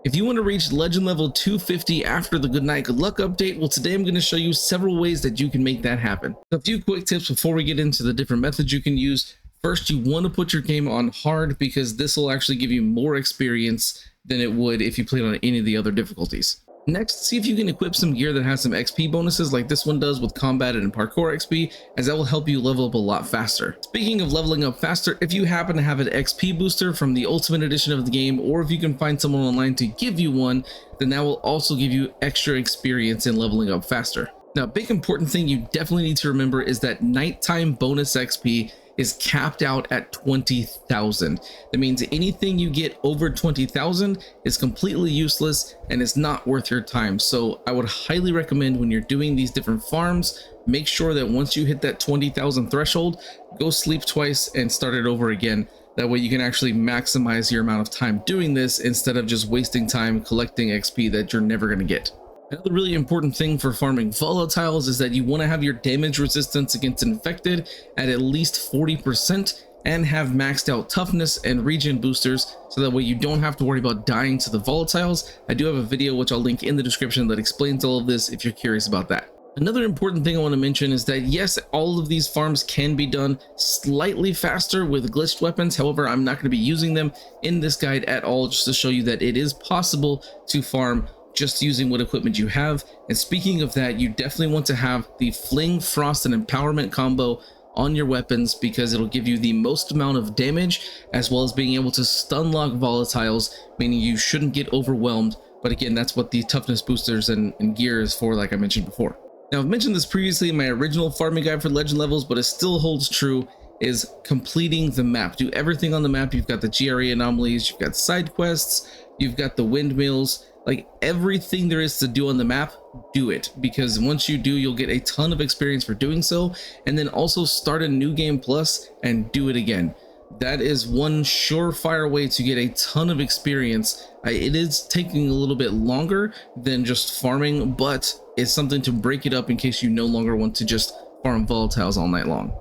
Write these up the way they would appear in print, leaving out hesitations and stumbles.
If you want to reach legend level 250 after the good night, good luck update, well, today I'm going to show you several ways that you can make that happen. A few quick tips before we get into the different methods you can use. First, you want to put your game on hard because this will actually give you more experience than it would if you played on any of the other difficulties. Next, see if you can equip some gear that has some XP bonuses like this one does with combat and parkour XP, as that will help you level up a lot faster. Speaking of leveling up faster, if you happen to have an XP booster from the Ultimate Edition of the game, or if you can find someone online to give you one, then that will also give you extra experience in leveling up faster. Now, a big important thing you definitely need to remember is that nighttime bonus XP is capped out at 20,000. That means anything you get over 20,000 is completely useless and is not worth your time. So I would highly recommend when you're doing these different farms, make sure that once you hit that 20,000 threshold, go sleep twice and start it over again. That way you can actually maximize your amount of time doing this instead of just wasting time collecting XP that you're never going to get. Another really important thing for farming volatiles is that you want to have your damage resistance against infected at least 40% and have maxed out toughness and regen boosters, so that way you don't have to worry about dying to the volatiles. I do have a video which I'll link in the description that explains all of this if you're curious about that. Another important thing I want to mention is that yes, all of these farms can be done slightly faster with glitched weapons. However, I'm not going to be using them in this guide at all, just to show you that it is possible to farm just using what equipment you have. And speaking of that, you definitely want to have the Fling, Frost, and Empowerment combo on your weapons because it'll give you the most amount of damage, as well as being able to stun lock volatiles, meaning you shouldn't get overwhelmed. But again, that's what the toughness boosters and gear is for, like I mentioned before. Now, I've mentioned this previously in my original farming guide for legend levels, but it still holds true, is completing the map. Do everything on the map. You've got the GRE anomalies, you've got side quests, you've got the windmills. Like everything there is to do on the map, do it, because once you do, you'll get a ton of experience for doing so, and then also start a new game plus and do it again. That is one surefire way to get a ton of experience. It is taking a little bit longer than just farming, but it's something to break it up in case you no longer want to just farm volatiles all night long.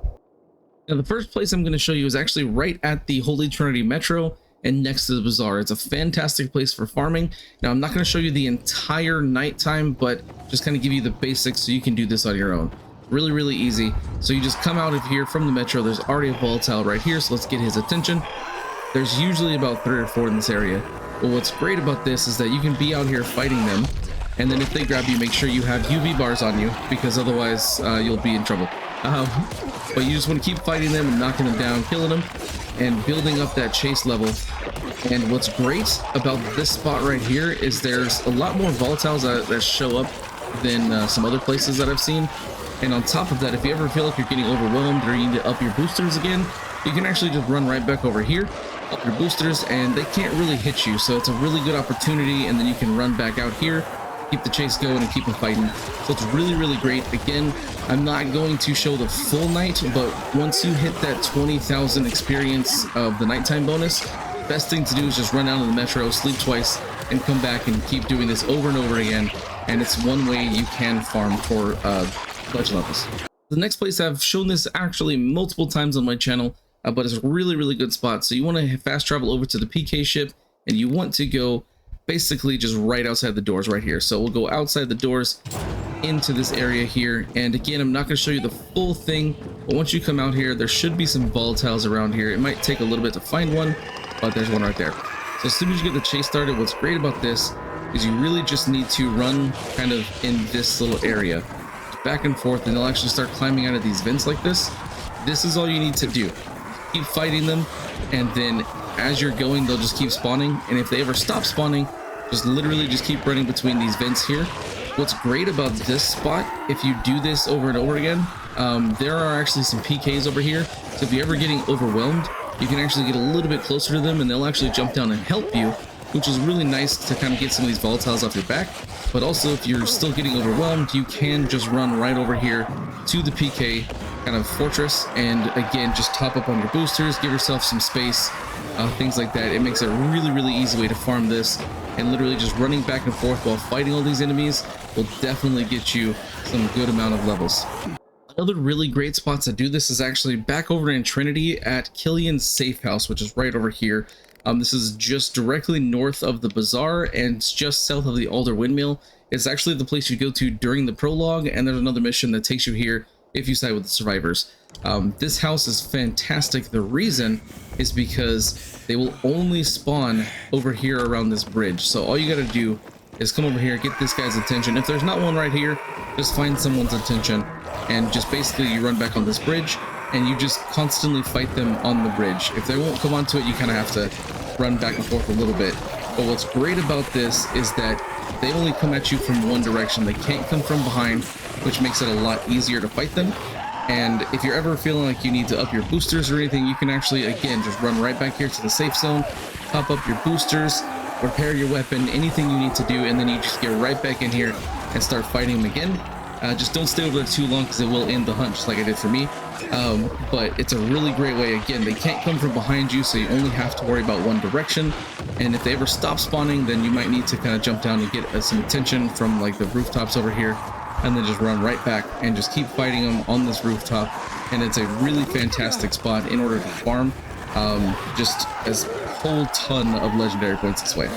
Now, the first place I'm going to show you is actually right at the Holy Trinity Metro and next to the Bazaar. It's a fantastic place for farming. Now, I'm not going to show you the entire nighttime, but just kind of give you the basics so you can do this on your own. Really easy. So you just come out of here from the Metro. There's already a volatile right here, so let's get his attention. There's usually about 3 or 4 in this area. But what's great about this is that you can be out here fighting them, and then if they grab you, make sure you have UV bars on you, because otherwise you'll be in trouble. But you just want to keep fighting them and knocking them down, killing them, and building up that chase level. And what's great about this spot right here is there's a lot more volatiles that show up than some other places that I've seen. And on top of that, if you ever feel like you're getting overwhelmed or you need to up your boosters again, you can actually just run right back over here, up your boosters, and they can't really hit you. So it's a really good opportunity, and then you can run back out here, keep the chase going, and keep them fighting. So it's really great. Again, I'm not going to show the full night, but once you hit that 20,000 experience of the nighttime bonus, best thing to do is just run down to the Metro, sleep twice, and come back and keep doing this over and over again. And it's one way you can farm for legend levels. The next place, I've shown this actually multiple times on my channel, but it's a really good spot. So you want to fast travel over to the PK ship, and you want to go basically just right outside the doors right here. So we'll go outside the doors into this area here, and again, I'm not going to show you the full thing, but once you come out here, there should be some volatiles around here. It might take a little bit to find one, but there's one right there. So as soon as you get the chase started, what's great about this is you really just need to run kind of in this little area, back and forth, and they'll actually start climbing out of these vents like this. This is all you need to do. Keep fighting them, and then as you're going, they'll just keep spawning, and if they ever stop spawning, just literally just keep running between these vents here. What's great about this spot, if you do this over and over again, there are actually some PKs over here, so if you're ever getting overwhelmed, you can actually get a little bit closer to them, and they'll actually jump down and help you, which is really nice to kind of get some of these volatiles off your back. But also, if you're still getting overwhelmed, you can just run right over here to the PK kind of fortress, and again, just top up on your boosters, give yourself some space, things like that. It makes it a really easy way to farm this, and literally just running back and forth while fighting all these enemies will definitely get you some good amount of levels. Another really great spot to do this is actually back over in Trinity at Cillian's safe house, which is right over here. This is just directly north of the Bazaar and it's just south of the Alder Windmill. It's actually the place you go to during the prologue, and there's another mission that takes you here if you side with the survivors. This house is fantastic. The reason is because they will only spawn over here around this bridge. So all you got to do is come over here, get this guy's attention. If there's not one right here, just find someone's attention and just basically you run back on this bridge and you just constantly fight them on the bridge. If they won't come onto it, you kind of have to run back and forth a little bit. But what's great about this is that they only come at you from one direction. They can't come from behind, which makes it a lot easier to fight them. And if you're ever feeling like you need to up your boosters or anything, you can actually, again, just run right back here to the safe zone, top up your boosters, repair your weapon, anything you need to do, and then you just get right back in here and start fighting them again. Just don't stay over there too long because it will end the hunt, just like I did for me. But it's a really great way. Again, they can't come from behind you, so you only have to worry about one direction. And if they ever stop spawning, then you might need to kind of jump down and get some attention from like the rooftops over here, and then just run right back and just keep fighting them on this rooftop. And it's a really fantastic spot in order to farm. Just as a whole ton of legendary points this way.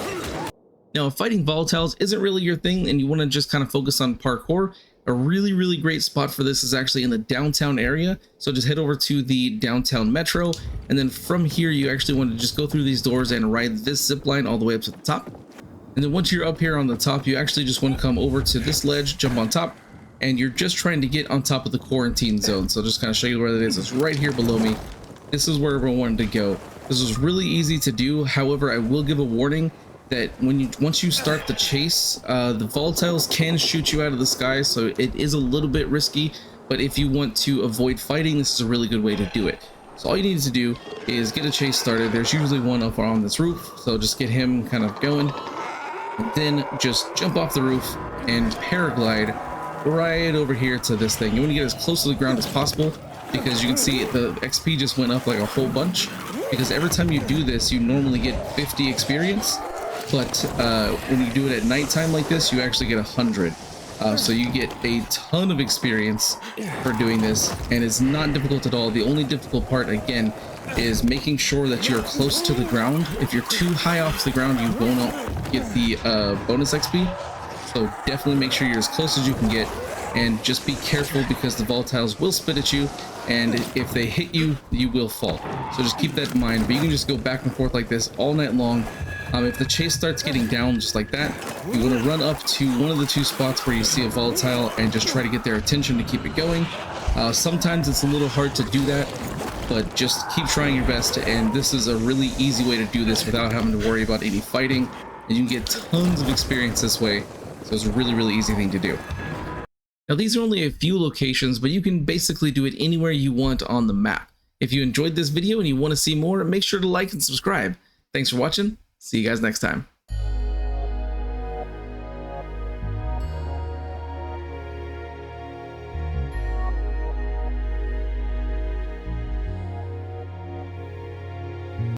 Now, if fighting volatiles isn't really your thing and you want to just kind of focus on parkour, a really great spot for this is actually in the downtown area. So just head over to the downtown metro, and then from here you actually want to just go through these doors and ride this zip line all the way up to the top. And then once you're up here on the top, you actually just want to come over to this ledge, jump on top, and you're just trying to get on top of the quarantine zone. So I'll just kind of show you where that is. It's right here below me. This is where everyone wanted to go. This is really easy to do. However, I will give a warning that once you start the chase, the volatiles can shoot you out of the sky, so it is a little bit risky. But if you want to avoid fighting, this is a really good way to do it. So all you need to do is get a chase started. There's usually one up on this roof, so just get him kind of going. And then just jump off the roof and paraglide right over here to this thing. You want to get as close to the ground as possible, because you can see the XP just went up like a whole bunch. Because every time you do this, you normally get 50 experience. But when you do it at nighttime like this, you actually get 100. So you get a ton of experience for doing this, and it's not difficult at all. The only difficult part, again, is making sure that you're close to the ground. If you're too high off the ground, you won't get the bonus XP. So definitely make sure you're as close as you can get, and just be careful because the volatiles will spit at you, and if they hit you, you will fall. So just keep that in mind. But you can just go back and forth like this all night long. If the chase starts getting down just like that, you want to run up to one of the two spots where you see a volatile and just try to get their attention to keep it going. Sometimes it's a little hard to do that, but just keep trying your best, and this is a really easy way to do this without having to worry about any fighting, and you can get tons of experience this way. So it's a really easy thing to do. Now, these are only a few locations, but you can basically do it anywhere you want on the map. If you enjoyed this video and you want to see more, make sure to like and subscribe. Thanks for watching. See you guys next time.